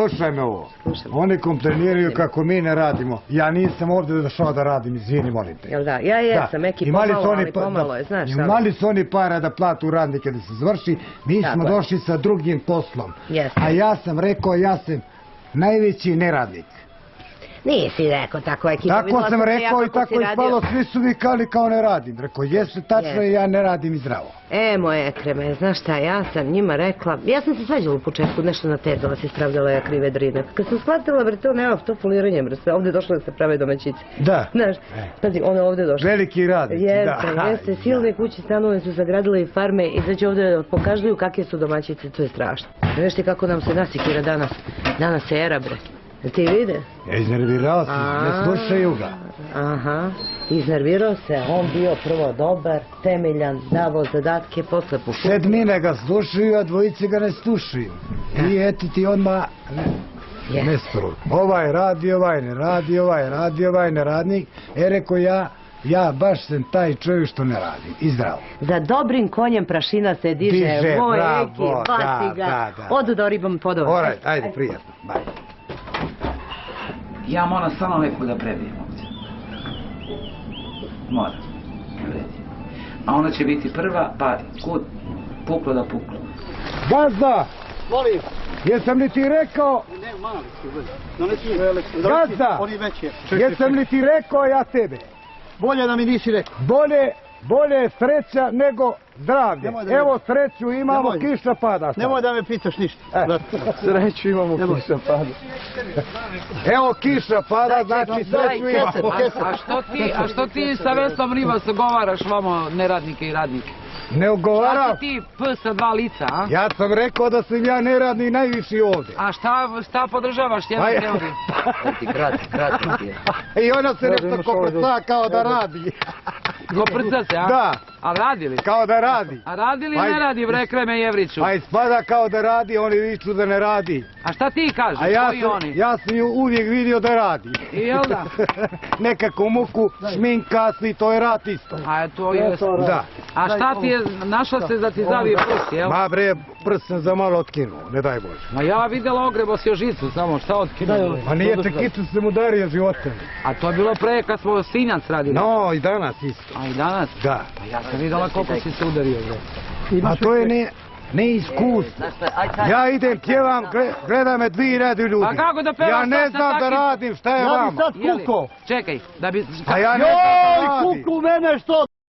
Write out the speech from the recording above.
slušaj me ovo. Oni kompleniraju kako mi ne radimo. Ja nisam ovdje došao da radim, izvini, molim te. Jel da? Ja jesam, neki pomalo, ali pomalo je, znaš. Imali su oni para da platu radnike da se završi, mi smo došli sa drugim poslom. A ja sam rekao, ja sam najveći neradnik. Nisi rekao tako, ekipa. Tako sam rekao i tako ispalo, svi su vikali kao ne radim. Rekao, jeste tačno i ja ne radim i zdravo. Moje Ekreme, znaš šta, ja sam njima rekla, ja sam se svađala u početku, nešto na tezova se ispravljala ja krive drine. Kad sam shvatila, bre, to nema to foliranje, bre, sve ovdje došlo da se prave domaćice. Da. Znaš, pazi, ona ovdje došla. Veliki radnici, da. Jeste, silne kuće, stanove su zagradile i farme i sad će ovdje pokažuju kakve su domaćice, to je strašno. Znaš ti kako nam se nasikira danas se era, bre. Ti vide? Iznervirao si, ne slušaju ga. Aha, iznervirao se, on bio prvo dobar, temeljan, davao zadatke, posle pokupu. Sedmine ga slušaju, a dvojice ga ne slušaju. I eto ti odmah nestru. Ovaj radi, ovaj ne radi, ovaj radi, ovaj neradnik. Rekao ja baš sam taj čovjek što ne radi. I zdravo. Za dobrim konjem prašina se diže. Moj Eki, basi ga. Odu da ribom podove. Oraj, ajde, prijatno. Baj. Ja moram samo neku da prebijem ovdje. Moram. A ona će biti prva, pa kud puklo da puklo. Gazda! Molim. Jesam li ti rekao... Ne, mali si, Gazda! Jesam li ti rekao ja tebe? Bolje da mi nisi rekao. Bolje sreća nego zdravlje. Evo sreću imamo, kiša pada. Nemoj da me pitaš ništa. Sreću imamo, kiša pada. Evo kiša pada, znači sreću imamo. A što ti sa Veslom Rivas ogovaraš vamo neradnike i radnike? Ne ogovaram. Šta si ti P sa dva lica, a? Ja sam rekao da sam ja neradni najviši ovdje. A šta podržavaš jednu teoriju? Krati. I ona se nešto koprca kao da radi. Koprca se, a? Da. A radi li? Kao da radi. A radi li ne radi, Ekreme Jevriću? A ispada kao da radi, oni viču da ne radi. A šta ti kažeš, koji oni? Ja sam ju uvijek vidio da radi. I jel da? Nekako muku, šminka si, to je rat isto. A to je... Da. A šta ti je, našla se da ti zavije prst, jel? Ma bre, prst sam za malo otkinuo, ne daj Bože. Ma ja vidjela ogrebo si o žicu, samo šta otkinuo? Ma nije čekicu se mu dario životom. A to je bilo pre kad smo sinjac radili? No, i danas isto. A i danas? Da. Pa ja sam vidjela koliko si se udario, bre. A to je neiskustvo. Ja idem pjevam, gleda me 2000 ljudi. A kako da pevaš? Ja ne znam da radim, šta je vama? Ja bi sad kuko. Čekaj, da bi... A ja ne znam da radim. Joj, kuku mene što...